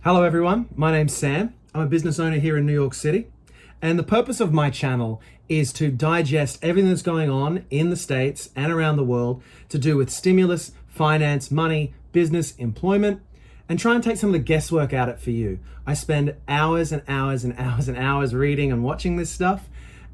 Hello everyone, my name's Sam. I'm a business owner here in New York City, and the purpose of my channel is to digest everything that's going on in the States and around the world to do with stimulus, finance, money, business, employment, and try and take some of the guesswork out of it for you. I spend hours and hours and hours and hours reading and watching this stuff,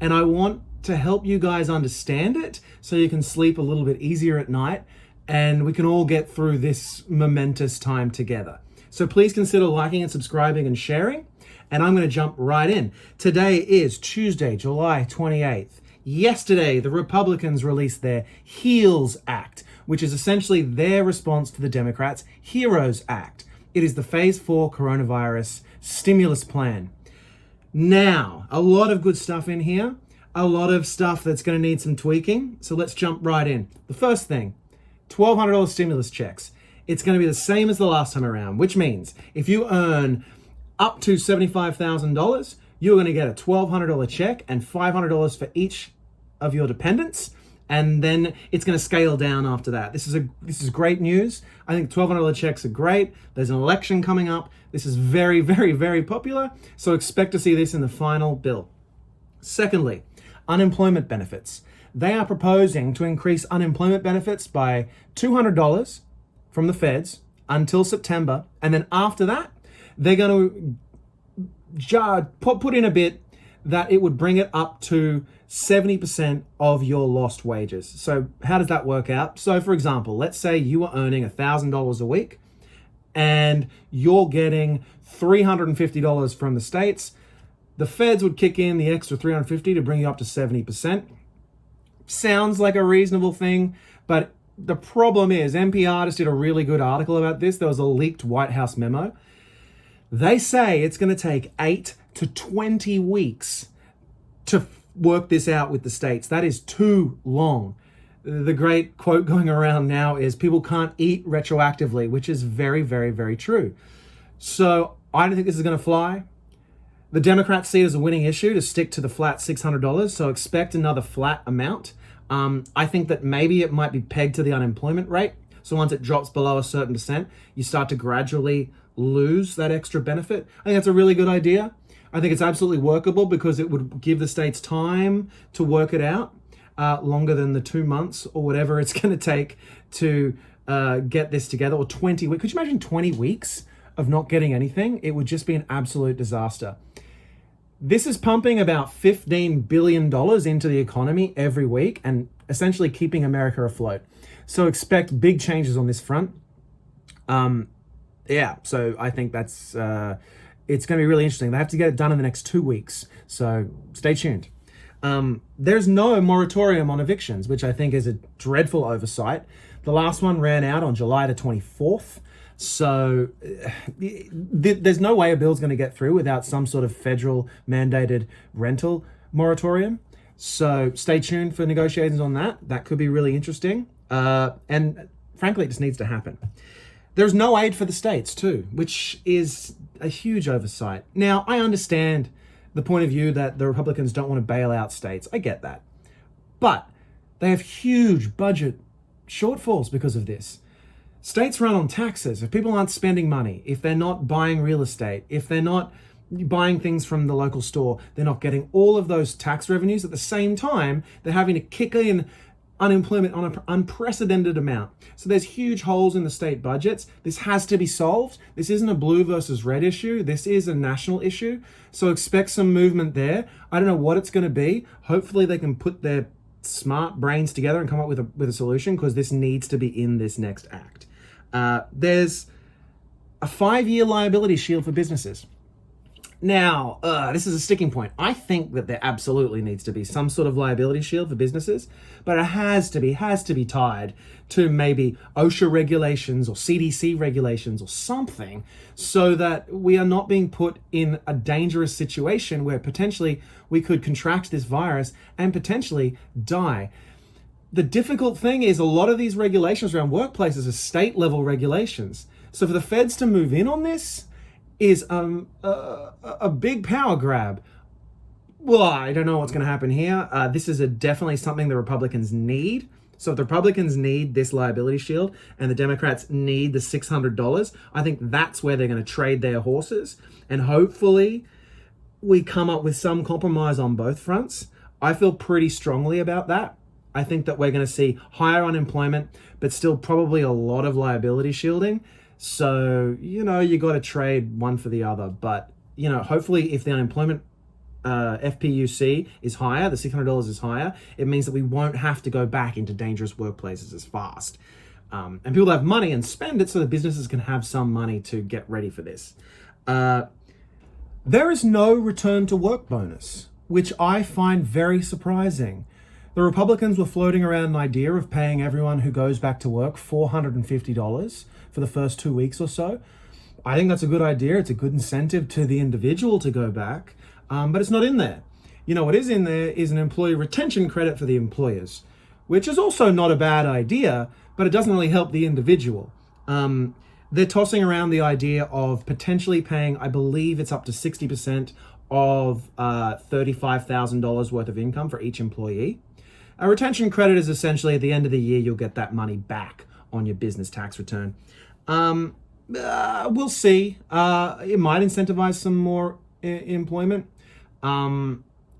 and I want to help you guys understand it so you can sleep a little bit easier at night and we can all get through this momentous time together. So please consider liking and subscribing and sharing. And I'm going to jump right in. Today is Tuesday, July 28th. Yesterday, the Republicans released their HEALS Act, which is essentially their response to the Democrats' HEROES Act. It is the Phase 4 coronavirus stimulus plan. Now, a lot of good stuff in here, a lot of stuff that's going to need some tweaking. So let's jump right in. The first thing, $1,200 stimulus checks. It's going to be the same as the last time around, which means if you earn up to $75,000, you're going to get a $1,200 check and $500 for each of your dependents. And then it's going to scale down after that. This is great news. I think $1,200 checks are great. There's an election coming up. This is very, very, very popular. So expect to see this in the final bill. Secondly, unemployment benefits. They are proposing to increase unemployment benefits by $200 from the feds until September. And then after that, they're going to put in a bit that it would bring it up to 70% of your lost wages. So how does that work out? So for example, let's say you are earning $1,000 a week and you're getting $350 from the states. The feds would kick in the extra $350 to bring you up to 70%. Sounds like a reasonable thing, but the problem is NPR just did a really good article about this. There was a leaked White House memo. They say it's going to take 8 to 20 weeks to work this out with the states. That is too long. The great quote going around now is people can't eat retroactively, which is very, very, very true. So I don't think this is going to fly. The Democrats see it as a winning issue to stick to the flat $600, so expect another flat amount. I think that maybe it might be pegged to the unemployment rate. So once it drops below a certain percent, you start to gradually lose that extra benefit. I think that's a really good idea. I think it's absolutely workable because it would give the states time to work it out, longer than the 2 months or whatever it's going to take to get this together, or 20 weeks. Could you imagine 20 weeks of not getting anything? It would just be an absolute disaster. This is pumping about $15 billion into the economy every week and essentially keeping America afloat. So expect big changes on this front. So I think that's it's going to be really interesting. They have to get it done in the next 2 weeks. So stay tuned. There's no moratorium on evictions, which I think is a dreadful oversight. The last one ran out on July the 24th. So there's no way a bill's going to get through without some sort of federal mandated rental moratorium. So stay tuned for negotiations on that. That could be really interesting. And frankly, it just needs to happen. There's no aid for the states too, which is a huge oversight. Now, I understand the point of view that the Republicans don't want to bail out states. I get that. But they have huge budget shortfalls because of this. States run on taxes. If people aren't spending money, if they're not buying real estate, if they're not buying things from the local store, they're not getting all of those tax revenues. At the same time, they're having to kick in unemployment on an unprecedented amount. So there's huge holes in the state budgets. This has to be solved. This isn't a blue versus red issue. This is a national issue. So expect some movement there. I don't know what it's going to be. Hopefully they can put their smart brains together and come up with a solution, because this needs to be in this next act. There's a 5-year liability shield for businesses. Now, this is a sticking point. I think that there absolutely needs to be some sort of liability shield for businesses, but it has to be tied to maybe OSHA regulations or CDC regulations or something, so that we are not being put in a dangerous situation where potentially we could contract this virus and potentially die. The difficult thing is a lot of these regulations around workplaces are state level regulations. So for the feds to move in on this is a big power grab. Well, I don't know what's going to happen here. This is definitely something the Republicans need. So if the Republicans need this liability shield and the Democrats need the $600, I think that's where they're going to trade their horses. And hopefully we come up with some compromise on both fronts. I feel pretty strongly about that. I think that we're going to see higher unemployment, but still probably a lot of liability shielding. So, you got to trade one for the other. But, hopefully if the unemployment FPUC is higher, the $600 is higher, it means that we won't have to go back into dangerous workplaces as fast. And people have money and spend it so that businesses can have some money to get ready for this. There is no return to work bonus, which I find very surprising. The Republicans were floating around an idea of paying everyone who goes back to work $450 for the first 2 weeks or so. I think that's a good idea. It's a good incentive to the individual to go back. But it's not in there. What is in there is an employee retention credit for the employers, which is also not a bad idea, but it doesn't really help the individual. They're tossing around the idea of potentially paying, I believe it's up to 60% of $35,000 worth of income for each employee. A retention credit is essentially at the end of the year, you'll get that money back on your business tax return. We'll see. It might incentivize some more employment.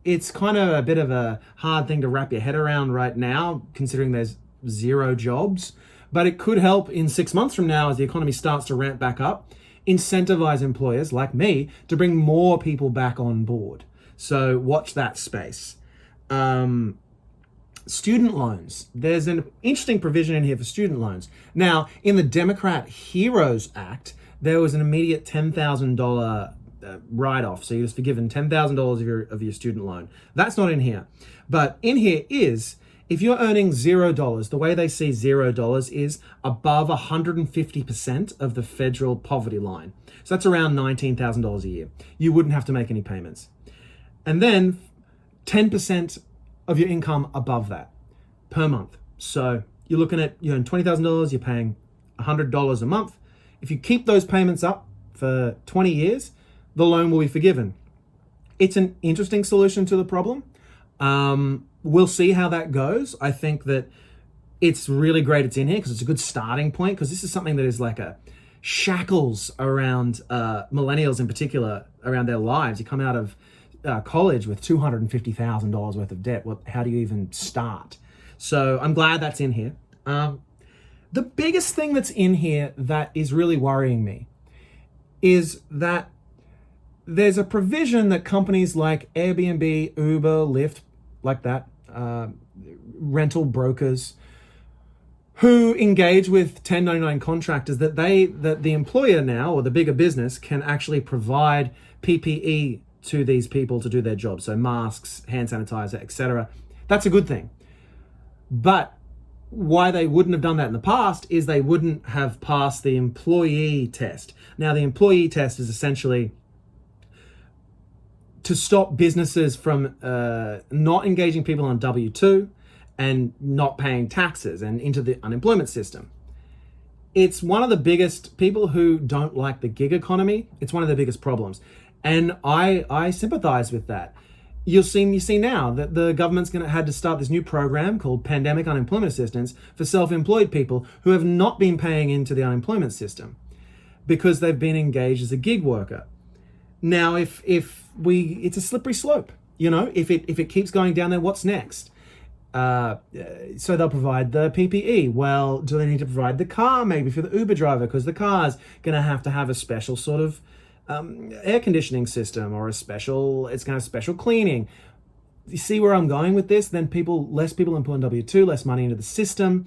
It's kind of a bit of a hard thing to wrap your head around right now, considering there's zero jobs, but it could help in 6 months from now as the economy starts to ramp back up, incentivize employers like me to bring more people back on board. So watch that space. Student loans. There's an interesting provision in here for student loans. Now, in the Democrat Heroes Act, there was an immediate $10,000 write-off. So you're just forgiven $10,000 of your student loan. That's not in here. But in here is, if you're earning $0, the way they see $0 is above 150% of the federal poverty line. So that's around $19,000 a year. You wouldn't have to make any payments. And then 10% of your income above that per month. So you're looking at, you earn $20,000, you're paying $100 a month. If you keep those payments up for 20 years, the loan will be forgiven. It's an interesting solution to the problem. We'll see how that goes. I think that it's really great it's in here because it's a good starting point, because this is something that is like a shackles around millennials in particular, around their lives. You come out of college with $250,000 worth of debt. Well, how do you even start? So I'm glad that's in here. The biggest thing that's in here that is really worrying me is that there's a provision that companies like Airbnb, Uber, Lyft, like that, rental brokers who engage with 1099 contractors, that the employer now, or the bigger business, can actually provide PPE to these people to do their job. So masks, hand sanitizer, etc. That's a good thing. But why they wouldn't have done that in the past is they wouldn't have passed the employee test. Now, the employee test is essentially to stop businesses from not engaging people on W-2 and not paying taxes and into the unemployment system. It's one of the biggest, people who don't like the gig economy, it's one of the biggest problems. And I sympathize with that. You see now that the government's had to start this new program called Pandemic Unemployment Assistance for self-employed people who have not been paying into the unemployment system because they've been engaged as a gig worker. Now, it's a slippery slope. If it keeps going down there, what's next? So they'll provide the PPE. Well, do they need to provide the car maybe for the Uber driver, because the car's going to have a special sort of air conditioning system, or it's going to have special cleaning. You see where I'm going with this? Then less people employed on W-2, less money into the system,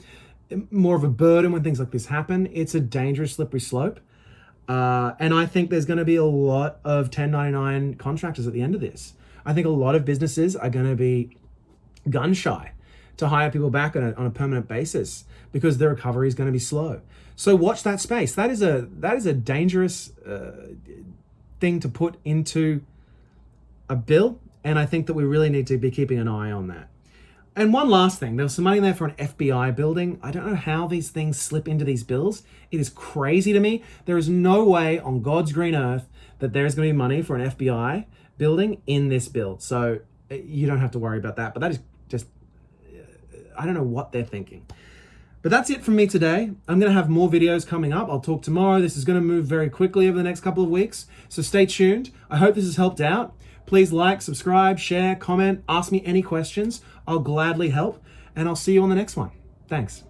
more of a burden when things like this happen. It's a dangerous, slippery slope. And I think there's going to be a lot of 1099 contractors at the end of this. I think a lot of businesses are going to be gun shy to hire people back on a permanent basis because the recovery is going to be slow. So watch that space. That is a dangerous thing to put into a bill, and I think that we really need to be keeping an eye on that. And one last thing, there was some money there for an FBI building. I don't know how these things slip into these bills. It is crazy to me. There is no way on God's green earth that there is going to be money for an FBI building in this bill. So you don't have to worry about that. But that is just I don't know what they're thinking. But that's it from me today. I'm going to have more videos coming up. I'll talk tomorrow. This is going to move very quickly over the next couple of weeks. So stay tuned. I hope this has helped out. Please like, subscribe, share, comment, ask me any questions. I'll gladly help. And I'll see you on the next one. Thanks.